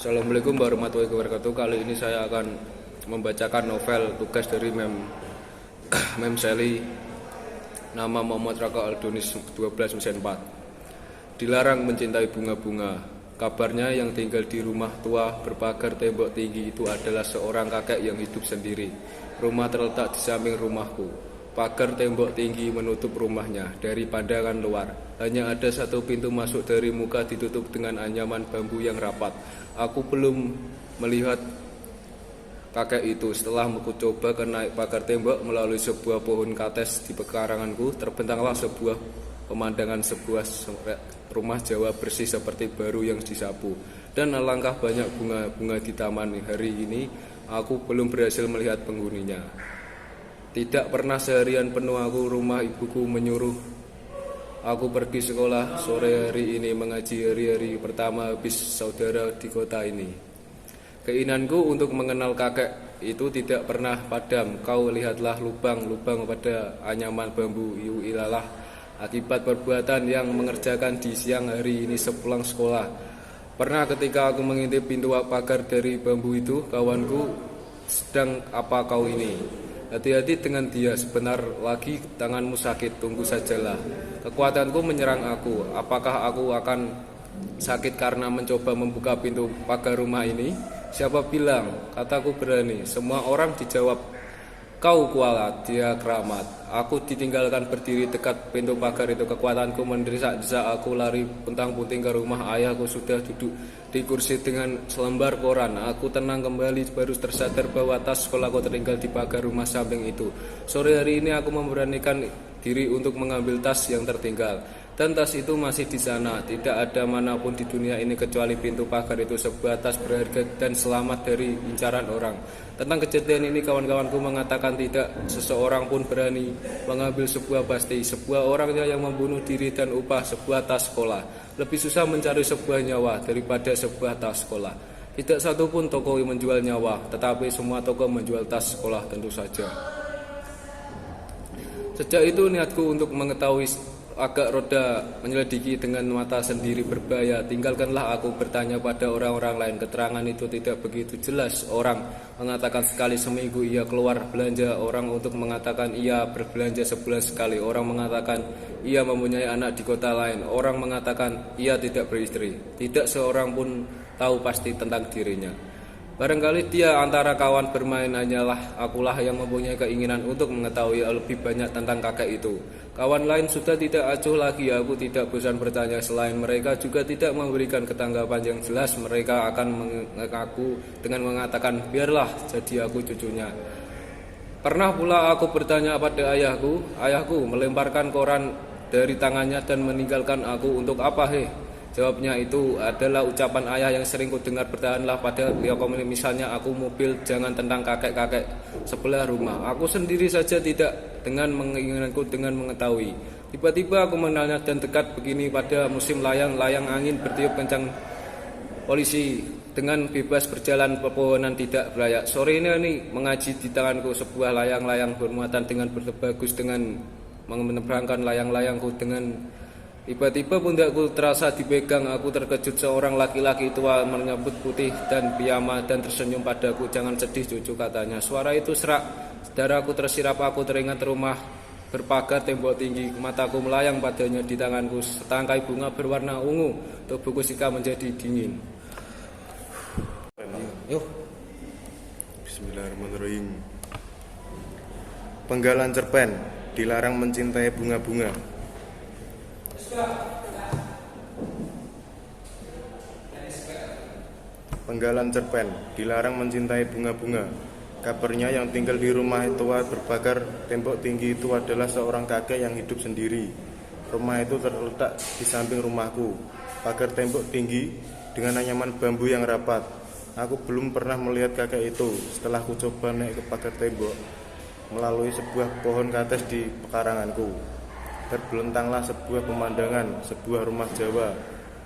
Assalamualaikum warahmatullahi wabarakatuh. Kali ini saya akan membacakan novel tugas dari Mem Sally. Nama Muhammad Raka Aldonis 12 mesin 4. Dilarang mencintai bunga-bunga. Kabarnya yang tinggal di rumah tua berpagar tembok tinggi itu adalah seorang kakek yang hidup sendiri. Rumah terletak di samping rumahku. Pagar tembok tinggi menutup rumahnya dari pandangan luar. Hanya ada satu pintu masuk dari muka ditutup dengan anyaman bambu yang rapat. Aku belum melihat kakek itu. Setelah aku coba ke naik pagar tembok melalui sebuah pohon kates di pekaranganku, terbentanglah sebuah pemandangan sebuah rumah Jawa bersih seperti baru yang disapu. Dan alangkah banyak bunga-bunga di taman. Hari ini aku belum berhasil melihat penghuninya. Tidak pernah seharian penuh rumah ibuku menyuruh aku pergi sekolah. Sore hari ini mengaji hari-hari pertama habis saudara di kota ini. Keinginanku untuk mengenal kakek itu tidak pernah padam. Kau lihatlah lubang-lubang pada anyaman bambu ilalah akibat perbuatan yang mengerjakan di siang hari ini sepulang sekolah. Pernah ketika aku mengintip pintu pagar dari bambu itu, kawanku, sedang apa kau ini? Hati-hati dengan dia, sebentar lagi tanganmu sakit, tunggu sajalah. Kekuatanku menyerang aku. Apakah aku akan sakit karena mencoba membuka pintu pagar rumah ini? Siapa bilang? Kataku berani. Semua orang dijawab, kau kualat, dia keramat. Aku ditinggalkan berdiri dekat pintu pagar itu. Kekuatanku mendesak-desak aku lari puntang-puting ke rumah ayahku sudah duduk di kursi dengan selembar koran. Aku tenang kembali baru tersadar bahwa tas sekolahku tertinggal di pagar rumah samping itu. Sore hari ini aku memberanikan diri untuk mengambil tas yang tertinggal. Dan tas itu masih di sana. Tidak ada manapun di dunia ini kecuali pintu pagar itu. Sebuah tas berharga dan selamat dari incaran orang. Tentang kejadian ini kawan-kawanku mengatakan tidak seseorang pun berani mengambil sebuah pasti. Sebuah orangnya yang membunuh diri dan upah sebuah tas sekolah. Lebih susah mencari sebuah nyawa daripada sebuah tas sekolah. Tidak satu pun toko yang menjual nyawa, tetapi semua toko menjual tas sekolah tentu saja. Sejak itu niatku untuk mengetahui agak roda menyelidiki dengan mata sendiri berbahaya. Tinggalkanlah aku bertanya pada orang-orang lain. Keterangan itu tidak begitu jelas. Orang mengatakan sekali seminggu ia keluar belanja. Orang untuk mengatakan ia berbelanja sebulan sekali. Orang mengatakan ia mempunyai anak di kota lain. Orang mengatakan ia tidak beristri. Tidak seorang pun tahu pasti tentang dirinya. Barangkali dia antara kawan bermain, hanyalah akulah yang mempunyai keinginan untuk mengetahui lebih banyak tentang kakek itu. Kawan lain sudah tidak acuh lagi, aku tidak bosan bertanya. Selain mereka juga tidak memberikan ketanggapan yang jelas. Mereka akan mengaku dengan mengatakan, biarlah jadi aku cucunya. Pernah pula aku bertanya pada ayahku. Ayahku melemparkan koran dari tangannya dan meninggalkan aku. Untuk apa Jawabnya itu adalah ucapan ayah yang sering kudengar, bertahanlah pada misalnya aku mobil, jangan tentang kakek-kakek sebelah rumah. Aku sendiri saja tidak dengan menginginkanku dengan mengetahui. Tiba-tiba aku mengenalnya dan dekat begini pada musim layang angin bertiup kencang. Polisi dengan bebas berjalan pepohonan tidak belayak. Sore ini mengaji di tanganku sebuah layang-layang bermuatan dengan berbagus dengan menerbangkan layang-layangku dengan tiba-tiba pundakku terasa dipegang. Aku terkejut, seorang laki-laki tua menyambut putih dan piyama dan tersenyum padaku. Jangan sedih cucu, katanya. Suara itu serak, darahku tersirap. Aku teringat rumah berpagar tembok tinggi. Mataku melayang padanya. Di tanganku setangkai bunga berwarna ungu. Tubuhku sika menjadi dingin. Yuk. Bismillahirrahmanirrahim. Penggalan cerpen. Dilarang mencintai bunga-bunga. Penggalan cerpen. Dilarang mencintai bunga-bunga. Kabarnya yang tinggal di rumah tua berpagar tembok tinggi itu adalah seorang kakek yang hidup sendiri. Rumah itu terletak di samping rumahku. Pagar tembok tinggi dengan anyaman bambu yang rapat. Aku belum pernah melihat kakek itu. Setelah aku coba naik ke pagar tembok melalui sebuah pohon kates di pekaranganku, terbelentanglah sebuah pemandangan, sebuah rumah Jawa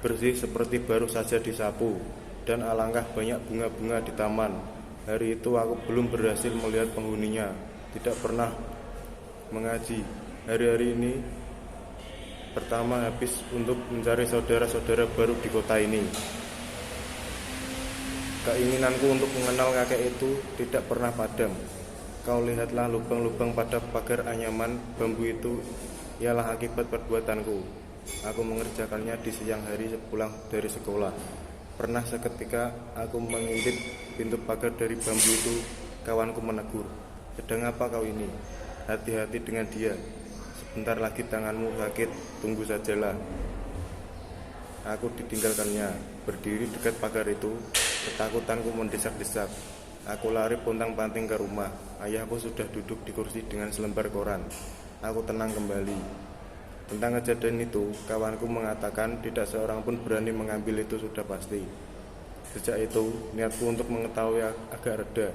bersih seperti baru saja disapu, dan alangkah banyak bunga-bunga di taman. Hari itu aku belum berhasil melihat penghuninya. Tidak pernah mengaji. Hari-hari ini pertama habis untuk mencari saudara-saudara baru di kota ini. Keinginanku untuk mengenal kakek itu tidak pernah padam. Kau lihatlah lubang-lubang pada pagar anyaman bambu itu ialah akibat perbuatanku. Aku mengerjakannya di siang hari sepulang dari sekolah. Pernah seketika aku mengintip pintu pagar dari bambu itu. Kawanku menegur, "Sedang apa kau ini? Hati-hati dengan dia. Sebentar lagi tanganmu sakit, tunggu sajalah." Aku ditinggalkannya, berdiri dekat pagar itu. Ketakutanku mendesak-desak. Aku lari pontang-panting ke rumah. Ayahku sudah duduk di kursi dengan selembar koran. Aku tenang kembali. Tentang kejadian itu, kawanku mengatakan tidak seorang pun berani mengambil itu sudah pasti. Sejak itu, niatku untuk mengetahui agak reda.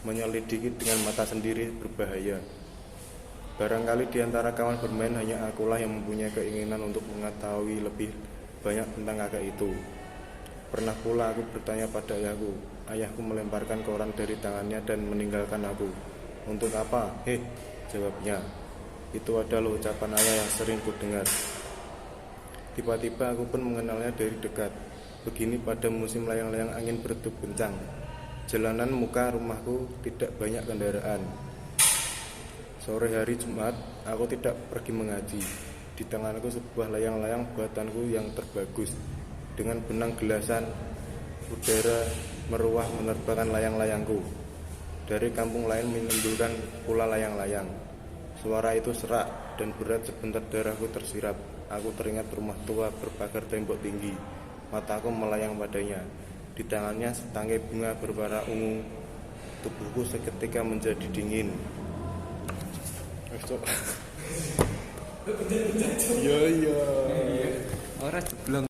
Menyelidiki dengan mata sendiri berbahaya. Barangkali di antara kawan bermain hanya akulah yang mempunyai keinginan untuk mengetahui lebih banyak tentang kakek itu. Pernah pula aku bertanya pada ayahku. Ayahku melemparkan koran dari tangannya dan meninggalkan aku. "Untuk apa? Heh," jawabnya. Itu adalah ucapan ayah yang sering kudengar. Tiba-tiba aku pun mengenalnya dari dekat. Begini pada musim layang-layang angin bertiup kencang. Jalanan muka rumahku tidak banyak kendaraan. Sore hari Jumat, aku tidak pergi mengaji. Di tanganku sebuah layang-layang buatanku yang terbagus. Dengan benang gelasan, udara meruah menerbangkan layang-layangku. Dari kampung lain menimbulkan pula layang-layang. Suara itu serak dan berat, sebentar darahku tersirat. Aku teringat rumah tua berpagar tembok tinggi. Mataku melayang padanya. Di tangannya setangkai bunga berwarna ungu. Tubuhku seketika menjadi dingin. Iya. Ora jeblong.